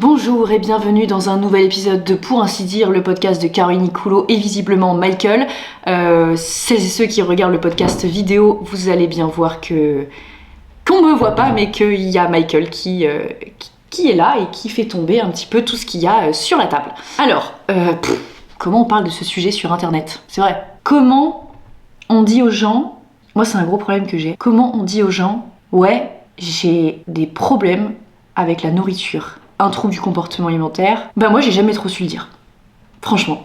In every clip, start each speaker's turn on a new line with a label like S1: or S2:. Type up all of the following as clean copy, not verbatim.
S1: Bonjour et bienvenue dans un nouvel épisode de Pour ainsi dire, le podcast de Caroline Nicoulo et visiblement Michael. Celles et ceux qui regardent le podcast vidéo, vous allez bien voir qu'on me voit pas, mais qu'il y a Michael qui est là et qui fait tomber un petit peu tout ce qu'il y a sur la table. Alors, comment on parle de ce sujet sur internet ? C'est vrai. Comment on dit aux gens, moi c'est un gros problème que j'ai, comment on dit aux gens, ouais, j'ai des problèmes avec la nourriture, un trouble du comportement alimentaire, moi j'ai jamais trop su le dire. Franchement.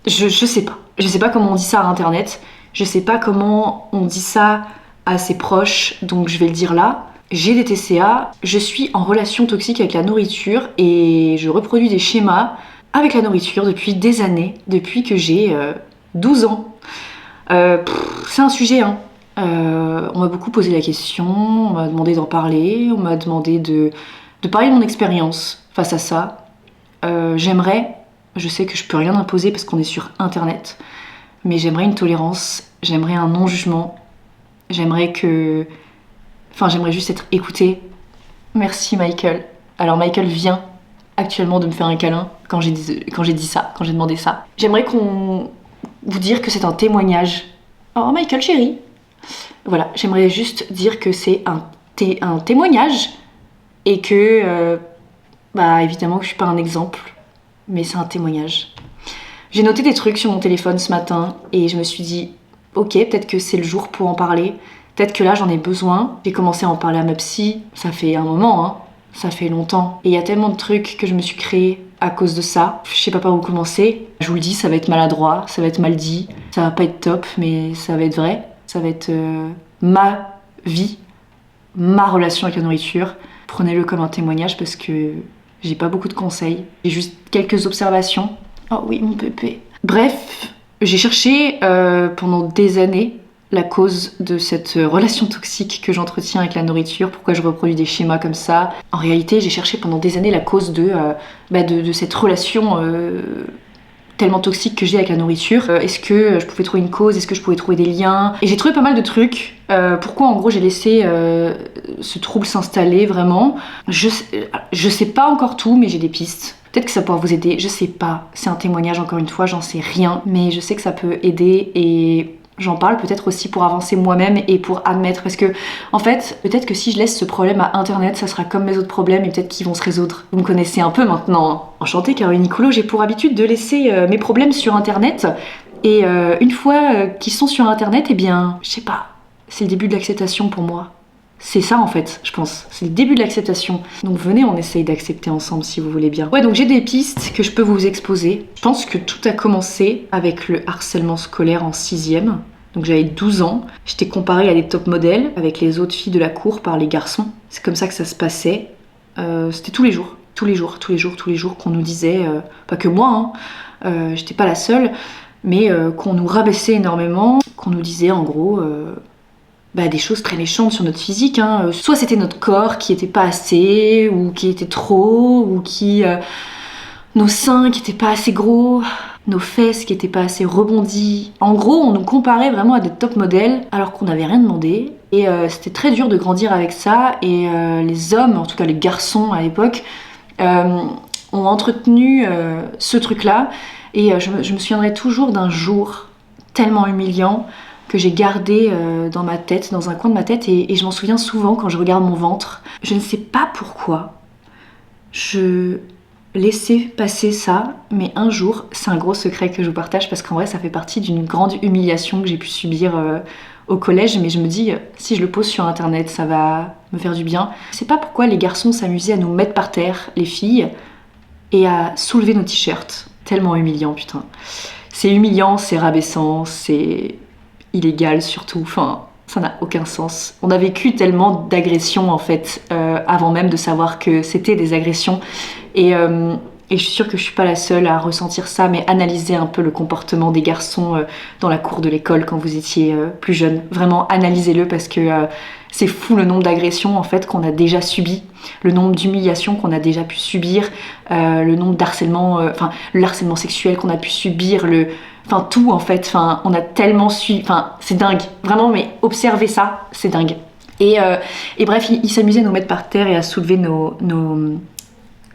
S1: Je sais pas. Je sais pas comment on dit ça à internet, je sais pas comment on dit ça à ses proches, donc je vais le dire là. J'ai des TCA, je suis en relation toxique avec la nourriture et je reproduis des schémas avec la nourriture depuis des années, depuis que j'ai 12 ans. C'est un sujet, hein. On m'a beaucoup posé la question, on m'a demandé d'en parler, on m'a demandé de parler de mon expérience face à ça. Je sais que je peux rien imposer parce qu'on est sur internet, mais j'aimerais une tolérance, j'aimerais un non-jugement, j'aimerais juste être écoutée. Merci Michael. Alors Michael vient actuellement de me faire un câlin quand j'ai demandé ça. J'aimerais vous dire que c'est un témoignage. Oh Michael chérie. Voilà, j'aimerais juste dire que c'est un témoignage et que, évidemment que je suis pas un exemple, mais c'est un témoignage. J'ai noté des trucs sur mon téléphone ce matin et je me suis dit, ok, peut-être que c'est le jour pour en parler, peut-être que là j'en ai besoin. J'ai commencé à en parler à ma psy, ça fait un moment, hein, ça fait longtemps. Et il y a tellement de trucs que je me suis créé à cause de ça. Je sais pas par où commencer. Je vous le dis, ça va être maladroit, ça va être mal dit, ça va pas être top, mais ça va être vrai. Ça va être ma vie, ma relation avec la nourriture. Prenez-le comme un témoignage parce que j'ai pas beaucoup de conseils. J'ai juste quelques observations. Oh oui, mon pépé. Bref, j'ai cherché pendant des années la cause de cette relation toxique que j'entretiens avec la nourriture. Pourquoi je reproduis des schémas comme ça. En réalité, j'ai cherché pendant des années la cause de cette relation tellement toxique que j'ai avec la nourriture. Est-ce que je pouvais trouver une cause ? Est-ce que je pouvais trouver des liens ? Et j'ai trouvé pas mal de trucs. Pourquoi en gros j'ai laissé ce trouble s'installer vraiment ? Je sais pas encore tout, mais j'ai des pistes. Peut-être que ça pourra vous aider, je sais pas. C'est un témoignage encore une fois, j'en sais rien. Mais je sais que ça peut aider et j'en parle peut-être aussi pour avancer moi-même et pour admettre. Parce que, en fait, peut-être que si je laisse ce problème à internet, ça sera comme mes autres problèmes et peut-être qu'ils vont se résoudre. Vous me connaissez un peu maintenant, hein. Enchantée, Caroline Nicoulo, j'ai pour habitude de laisser mes problèmes sur internet. Et une fois qu'ils sont sur internet, je sais pas, c'est le début de l'acceptation pour moi. C'est ça en fait, je pense. C'est le début de l'acceptation. Donc venez, on essaye d'accepter ensemble si vous voulez bien. Ouais, donc j'ai des pistes que je peux vous exposer. Je pense que tout a commencé avec le harcèlement scolaire en 6e. Donc j'avais 12 ans. J'étais comparée à des top modèles avec les autres filles de la cour par les garçons. C'est comme ça que ça se passait. C'était tous les jours qu'on nous disait, pas que moi, hein, j'étais pas la seule, mais qu'on nous rabaissait énormément, qu'on nous disait en gros des choses très méchantes sur notre physique, hein. Soit c'était notre corps qui était pas assez, ou qui était trop, ou nos seins qui étaient pas assez gros, nos fesses qui étaient pas assez rebondies. En gros, on nous comparait vraiment à des top modèles alors qu'on n'avait rien demandé. Et c'était très dur de grandir avec ça. Et les hommes, en tout cas les garçons à l'époque, ont entretenu ce truc-là. Et je me souviendrai toujours d'un jour tellement humiliant que j'ai gardé dans ma tête, dans un coin de ma tête, et je m'en souviens souvent quand je regarde mon ventre. Je ne sais pas pourquoi je laissais passer ça, mais un jour, c'est un gros secret que je vous partage parce qu'en vrai ça fait partie d'une grande humiliation que j'ai pu subir au collège, mais je me dis, si je le pose sur internet, ça va me faire du bien. Je sais pas pourquoi les garçons s'amusaient à nous mettre par terre, les filles, et à soulever nos t-shirts. Tellement humiliant, putain. C'est humiliant, c'est rabaissant, c'est illégal surtout, enfin ça n'a aucun sens. On a vécu tellement d'agressions en fait avant même de savoir que c'était des agressions et je suis sûre que je suis pas la seule à ressentir ça, mais analysez un peu le comportement des garçons dans la cour de l'école quand vous étiez plus jeune. Vraiment analysez-le parce que c'est fou le nombre d'agressions en fait qu'on a déjà subi, le nombre d'humiliations qu'on a déjà pu subir, le nombre d'harcèlement, le harcèlement sexuel qu'on a pu subir, tout en fait, on a tellement su, c'est dingue, vraiment, mais observez ça, c'est dingue. Et bref, ils s'amusaient à nous mettre par terre et à soulever nos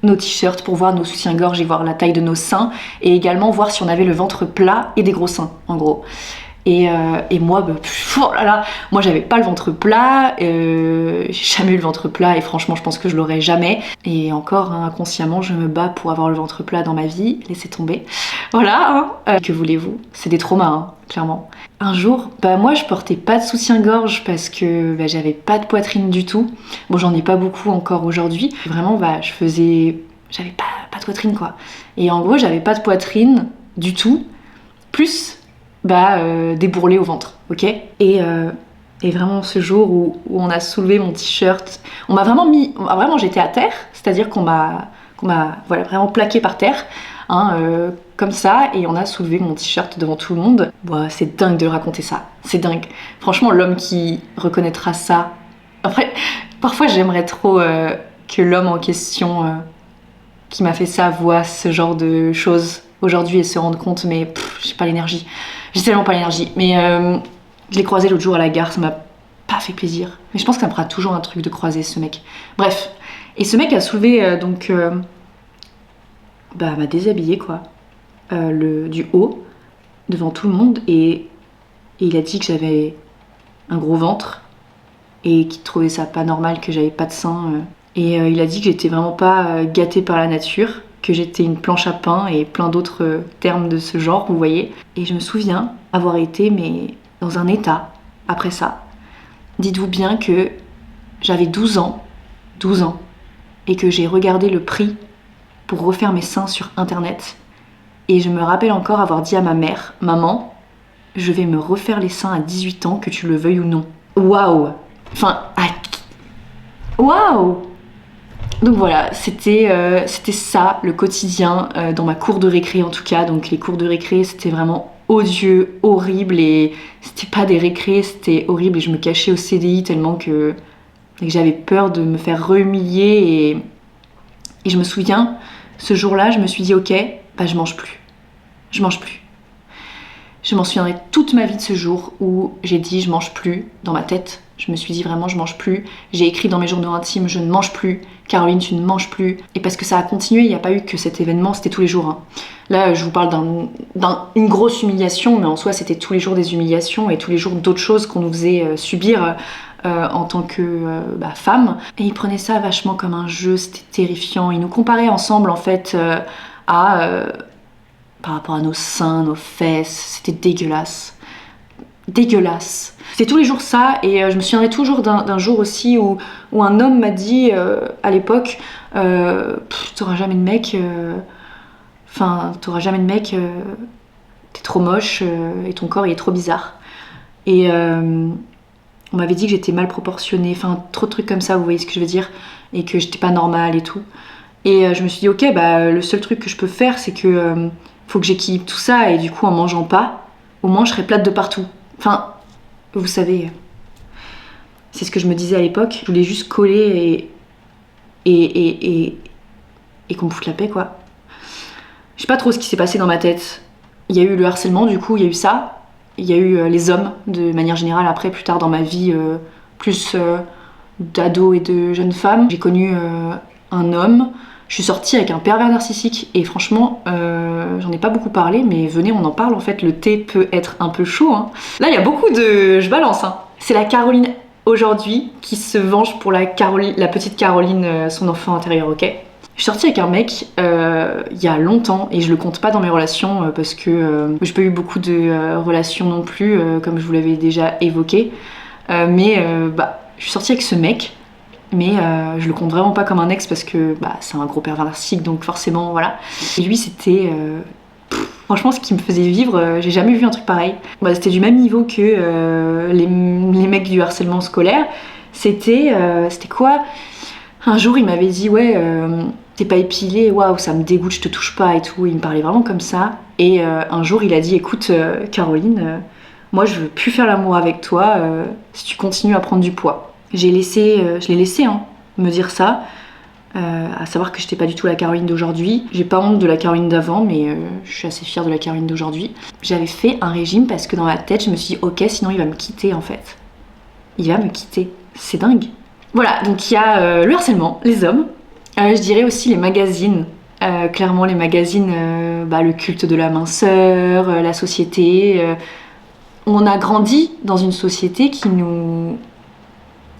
S1: nos t-shirts pour voir nos soutiens-gorge et voir la taille de nos seins, et également voir si on avait le ventre plat et des gros seins, en gros. Et moi, oh là là, moi j'avais pas le ventre plat, j'ai jamais eu le ventre plat et franchement je pense que je l'aurai jamais. Et encore, hein, inconsciemment, je me bats pour avoir le ventre plat dans ma vie, laissez tomber. Voilà, hein. Que voulez-vous? C'est des traumas, hein, clairement. Un jour, moi je portais pas de soutien-gorge parce que j'avais pas de poitrine du tout. Bon, j'en ai pas beaucoup encore aujourd'hui. Vraiment, j'avais pas de poitrine quoi. Et en gros, j'avais pas de poitrine du tout, plus des bourrelets au ventre, ok? Et vraiment ce jour où on a soulevé mon t-shirt, j'étais à terre, c'est-à-dire qu'on m'a voilà, vraiment plaqué par terre, hein, comme ça, et on a soulevé mon t-shirt devant tout le monde. Bon, c'est dingue de raconter ça, c'est dingue. Franchement, l'homme qui reconnaîtra ça... Après, parfois j'aimerais trop que l'homme en question qui m'a fait ça voit ce genre de choses aujourd'hui et se rende compte, mais j'ai pas l'énergie. J'ai tellement pas l'énergie. Mais je l'ai croisé l'autre jour à la gare, ça m'a pas fait plaisir. Mais je pense que ça me fera toujours un truc de croiser ce mec. Bref. Et ce mec a soulevé m'a déshabillé quoi. Du haut, devant tout le monde. Et il a dit que j'avais un gros ventre. Et qu'il trouvait ça pas normal que j'avais pas de sein. Et il a dit que j'étais vraiment pas gâtée par la nature, que j'étais une planche à pain et plein d'autres termes de ce genre, vous voyez. Et je me souviens avoir été dans un état après ça. Dites-vous bien que j'avais 12 ans, et que j'ai regardé le prix pour refaire mes seins sur internet. Et je me rappelle encore avoir dit à ma mère, maman, je vais me refaire les seins à 18 ans, que tu le veuilles ou non. Waouh! Waouh! Donc voilà, c'était ça, le quotidien, dans ma cour de récré en tout cas. Donc les cours de récré, c'était vraiment odieux, horrible, et c'était pas des récrés, c'était horrible, et je me cachais au CDI tellement que j'avais peur de me faire humilier, et je me souviens, ce jour-là, je me suis dit ok, je mange plus. Je m'en souviendrai toute ma vie de ce jour où j'ai dit je mange plus dans ma tête. Je me suis dit vraiment je mange plus. J'ai écrit dans mes journaux intimes je ne mange plus. Caroline, tu ne manges plus. Et parce que ça a continué, il n'y a pas eu que cet événement, c'était tous les jours. Hein. Là, je vous parle d'une grosse humiliation, mais en soi, c'était tous les jours des humiliations et tous les jours d'autres choses qu'on nous faisait subir en tant que femme. Et ils prenaient ça vachement comme un jeu, c'était terrifiant. Ils nous comparaient ensemble, en fait, par rapport à nos seins, nos fesses. C'était dégueulasse. Dégueulasse. C'était tous les jours ça, et je me souviendrai toujours d'un jour aussi où un homme m'a dit à l'époque t'auras jamais de mec, t'es trop moche et ton corps il est trop bizarre. Et on m'avait dit que j'étais mal proportionnée, trop de trucs comme ça, vous voyez ce que je veux dire, et que j'étais pas normale et tout. Et je me suis dit ok, le seul truc que je peux faire c'est que faut que j'équilibre tout ça, et du coup en mangeant pas, au moins je serai plate de partout. Vous savez, c'est ce que je me disais à l'époque. Je voulais juste coller et qu'on me foute la paix, quoi. Je sais pas trop ce qui s'est passé dans ma tête. Il y a eu le harcèlement, du coup, il y a eu ça. Il y a eu les hommes, de manière générale, après, plus tard dans ma vie, plus d'ado et de jeune femme. J'ai connu un homme. Je suis sortie avec un pervers narcissique et franchement, j'en ai pas beaucoup parlé, mais venez, on en parle en fait. Le thé peut être un peu chaud. Hein. Là, il y a beaucoup de... Je balance. Hein. C'est la Caroline aujourd'hui qui se venge pour la petite Caroline, son enfant intérieur, ok? Je suis sortie avec un mec il y a longtemps et je le compte pas dans mes relations parce que j'ai pas eu beaucoup de relations non plus, comme je vous l'avais déjà évoqué. Je suis sortie avec ce mec. Mais je le compte vraiment pas comme un ex parce que c'est un gros pervers narcissique, donc forcément voilà. Et lui c'était franchement ce qui me faisait vivre, j'ai jamais vu un truc pareil. C'était du même niveau que les mecs du harcèlement scolaire. C'était quoi? Un jour il m'avait dit ouais t'es pas épilée, waouh ça me dégoûte, je te touche pas et tout. Il me parlait vraiment comme ça. Et un jour il a dit écoute Caroline, moi je veux plus faire l'amour avec toi si tu continues à prendre du poids. Je l'ai laissé me dire ça, à savoir que j'étais pas du tout la Caroline d'aujourd'hui. J'ai pas honte de la Caroline d'avant, mais je suis assez fière de la Caroline d'aujourd'hui. J'avais fait un régime parce que dans ma tête, je me suis dit ok, sinon il va me quitter en fait. Il va me quitter. C'est dingue. Voilà, donc il y a le harcèlement, les hommes, Je dirais aussi les magazines. Clairement les magazines, le culte de la minceur, la société. On a grandi dans une société qui nous...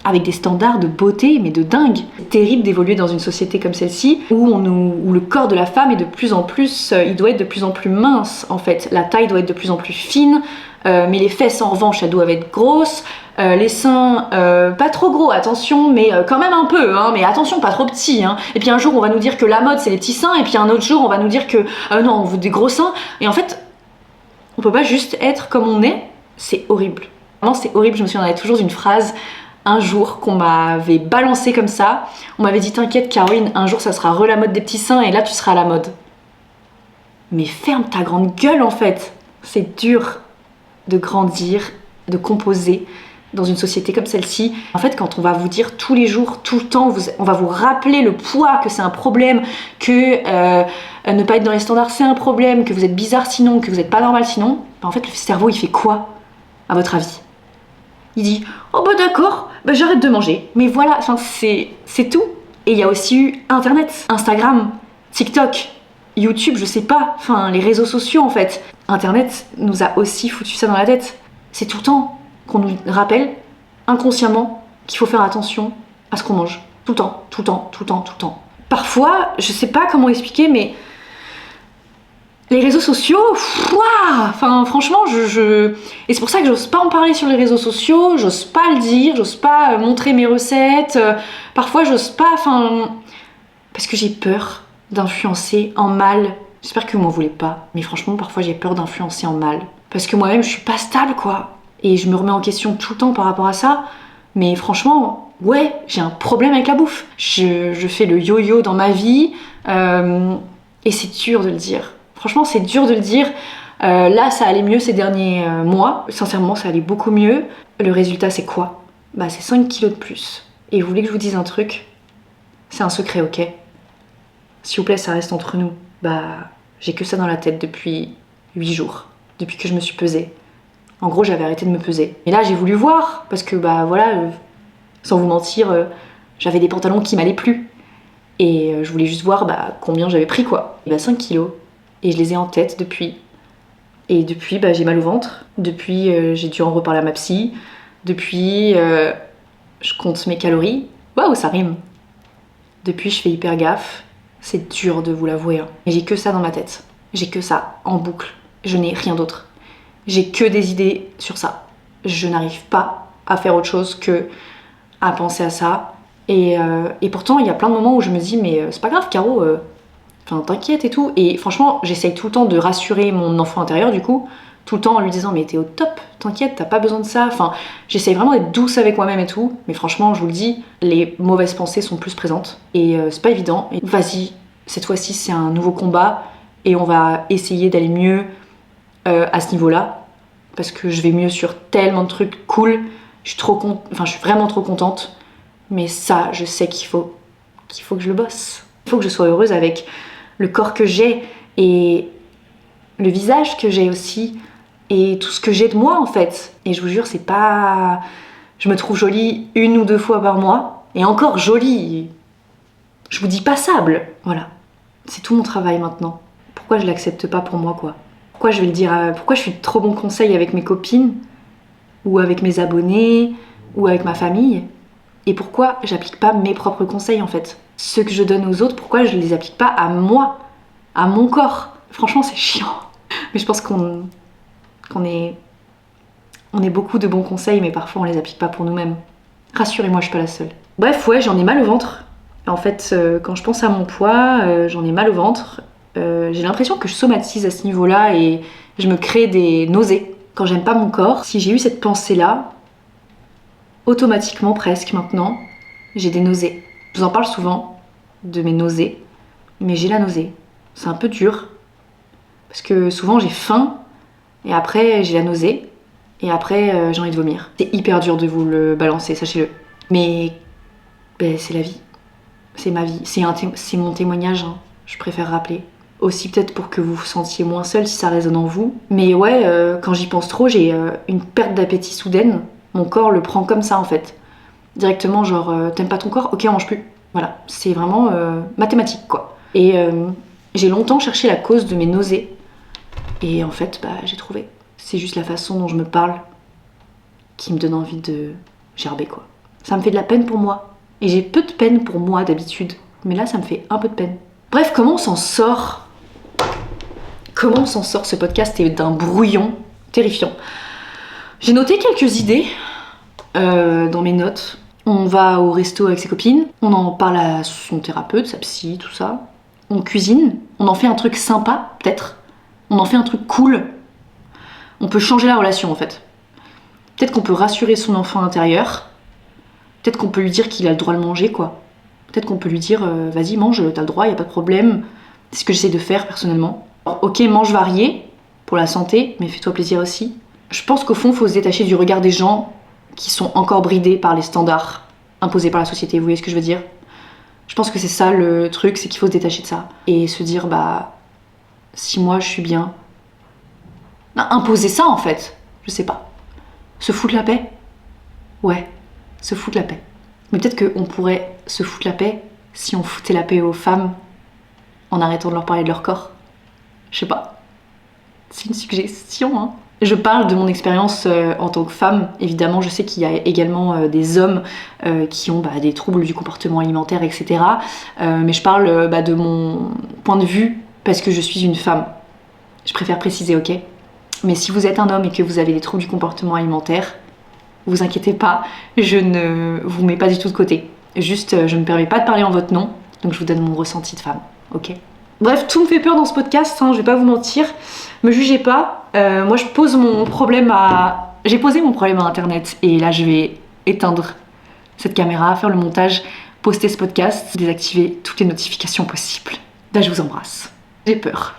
S1: avec des standards de beauté, mais de dingue. C'est terrible d'évoluer dans une société comme celle-ci, où le corps de la femme est de plus en plus... il doit être de plus en plus mince, en fait. La taille doit être de plus en plus fine, mais les fesses, en revanche, elles doivent être grosses. Les seins, pas trop gros, attention, mais quand même un peu, hein, mais attention, pas trop petits. Hein. Et puis un jour, on va nous dire que la mode, c'est les petits seins, et puis un autre jour, on va nous dire que non, on veut des gros seins. Et en fait, on peut pas juste être comme on est, c'est horrible. Vraiment, c'est horrible, je me souviens, on avait toujours une phrase un jour qu'on m'avait balancée comme ça. On m'avait dit, t'inquiète Caroline, un jour ça sera la mode des petits seins, et là tu seras à la mode. Mais ferme ta grande gueule en fait. C'est dur de grandir, de composer dans une société comme celle-ci. En fait, quand on va vous dire tous les jours, tout le temps, on va vous rappeler le poids, que c'est un problème, que ne pas être dans les standards c'est un problème, que vous êtes bizarre sinon, que vous n'êtes pas normal sinon, en fait le cerveau il fait quoi, à votre avis? Il dit « Oh bah d'accord, j'arrête de manger. » Mais voilà, c'est tout. Et il y a aussi eu Internet, Instagram, TikTok, YouTube, je sais pas, les réseaux sociaux en fait. Internet nous a aussi foutu ça dans la tête. C'est tout le temps qu'on nous rappelle, inconsciemment, qu'il faut faire attention à ce qu'on mange. Tout le temps, tout le temps, tout le temps, tout le temps. Parfois, je sais pas comment expliquer, mais les réseaux sociaux, franchement, et c'est pour ça que j'ose pas en parler sur les réseaux sociaux, j'ose pas le dire, j'ose pas montrer mes recettes, parfois j'ose pas, parce que j'ai peur d'influencer en mal. J'espère que vous m'en voulez pas, mais franchement, parfois j'ai peur d'influencer en mal. Parce que moi-même, je suis pas stable, quoi. Et je me remets en question tout le temps par rapport à ça, mais franchement, ouais, j'ai un problème avec la bouffe. Je fais le yo-yo dans ma vie, et c'est dur de le dire. Franchement, c'est dur de le dire. Là, ça allait mieux ces derniers mois. Sincèrement, ça allait beaucoup mieux. Le résultat, c'est quoi? C'est 5 kilos de plus. Et vous voulez que je vous dise un truc? C'est un secret, ok? S'il vous plaît, ça reste entre nous. J'ai que ça dans la tête depuis 8 jours. Depuis que je me suis pesée. En gros, j'avais arrêté de me peser. Et là, j'ai voulu voir. Parce que, sans vous mentir, j'avais des pantalons qui m'allaient plus. Et je voulais juste voir combien j'avais pris, quoi. 5 kilos. Et je les ai en tête depuis. Et depuis, j'ai mal au ventre. Depuis, j'ai dû en reparler à ma psy. Depuis, je compte mes calories. Waouh, ça rime. Depuis, je fais hyper gaffe. C'est dur de vous l'avouer. Hein. Et j'ai que ça dans ma tête. J'ai que ça, en boucle. Je n'ai rien d'autre. J'ai que des idées sur ça. Je n'arrive pas à faire autre chose que à penser à ça. Et pourtant, il y a plein de moments où je me dis, mais c'est pas grave, Caro... t'inquiète et tout. Et franchement, j'essaye tout le temps de rassurer mon enfant intérieur, du coup, tout le temps en lui disant, mais t'es au top, t'inquiète, t'as pas besoin de ça. J'essaye vraiment d'être douce avec moi-même et tout. Mais franchement, je vous le dis, les mauvaises pensées sont plus présentes. Et c'est pas évident. Et vas-y, cette fois-ci, c'est un nouveau combat. Et on va essayer d'aller mieux à ce niveau-là. Parce que je vais mieux sur tellement de trucs cool. Je suis vraiment trop contente. Mais ça, je sais qu'il faut que je le bosse. Il faut que je sois heureuse avec le corps que j'ai et le visage que j'ai aussi et tout ce que j'ai de moi en fait. Et je vous jure, c'est pas... Je me trouve jolie 1 ou 2 fois par mois et encore jolie. Je vous dis passable. Voilà. C'est tout mon travail maintenant. Pourquoi je l'accepte pas pour moi, quoi? Pourquoi je vais le dire Pourquoi je suis de trop bons conseils avec mes copines ou avec mes abonnés ou avec ma famille? Et pourquoi j'applique pas mes propres conseils en fait? Ceux que je donne aux autres, pourquoi je les applique pas à moi, à mon corps? Franchement, c'est chiant. Mais je pense qu'on est beaucoup de bons conseils, mais parfois on les applique pas pour nous-mêmes. Rassurez-moi, je suis pas la seule. Bref, ouais, j'en ai mal au ventre. En fait, quand je pense à mon poids, j'en ai mal au ventre. J'ai l'impression que je somatise à ce niveau-là et je me crée des nausées. Quand j'aime pas mon corps, si j'ai eu cette pensée-là, automatiquement presque maintenant, j'ai des nausées. Je vous en parle souvent de mes nausées, mais j'ai la nausée. C'est un peu dur, parce que souvent j'ai faim, et après j'ai la nausée, et après j'ai envie de vomir. C'est hyper dur de vous le balancer, sachez-le. Mais c'est la vie, c'est ma vie, c'est mon témoignage, hein. Je préfère rappeler. Aussi peut-être pour que vous vous sentiez moins seul si ça résonne en vous. Mais ouais, quand j'y pense trop, j'ai une perte d'appétit soudaine. Mon corps le prend comme ça en fait. Directement, genre, t'aimes pas ton corps? Ok, on mange plus. Voilà, c'est vraiment mathématique quoi. Et j'ai longtemps cherché la cause de mes nausées. Et en fait, j'ai trouvé. C'est juste la façon dont je me parle qui me donne envie de gerber quoi. Ça me fait de la peine pour moi. Et j'ai peu de peine pour moi d'habitude. Mais là, ça me fait un peu de peine. Bref, comment on s'en sort? Comment on s'en sort? Ce podcast est d'un brouillon terrifiant. J'ai noté quelques idées dans mes notes. On va au resto avec ses copines, on en parle à son thérapeute, sa psy, tout ça. On cuisine, on en fait un truc sympa, peut-être. On en fait un truc cool. On peut changer la relation, en fait. Peut-être qu'on peut rassurer son enfant intérieur. Peut-être qu'on peut lui dire qu'il a le droit de manger, quoi. Peut-être qu'on peut lui dire, vas-y, mange, t'as le droit, y a pas de problème. C'est ce que j'essaie de faire, personnellement. Alors, ok, mange varié, pour la santé, mais fais-toi plaisir aussi. Je pense qu'au fond, faut se détacher du regard des gens qui sont encore bridés par les standards imposés par la société, vous voyez ce que je veux dire? Je pense que c'est ça le truc, c'est qu'il faut se détacher de ça. Et se dire, si moi je suis bien... Non, imposer ça en fait, je sais pas. Se foutre la paix? Ouais, se foutre la paix. Mais peut-être qu'on pourrait se foutre la paix si on foutait la paix aux femmes en arrêtant de leur parler de leur corps. Je sais pas. C'est une suggestion, hein. Je parle de mon expérience en tant que femme. Évidemment, je sais qu'il y a également des hommes qui ont des troubles du comportement alimentaire, etc. Mais je parle de mon point de vue parce que je suis une femme. Je préfère préciser, ok? Mais si vous êtes un homme et que vous avez des troubles du comportement alimentaire, vous inquiétez pas, je ne vous mets pas du tout de côté. Juste, je me permets pas de parler en votre nom, donc je vous donne mon ressenti de femme, ok? Bref, tout me fait peur dans ce podcast, je vais pas vous mentir. Me jugez pas. Moi, j'ai posé mon problème à Internet et là, je vais éteindre cette caméra, faire le montage, poster ce podcast, désactiver toutes les notifications possibles. Là, je vous embrasse. J'ai peur.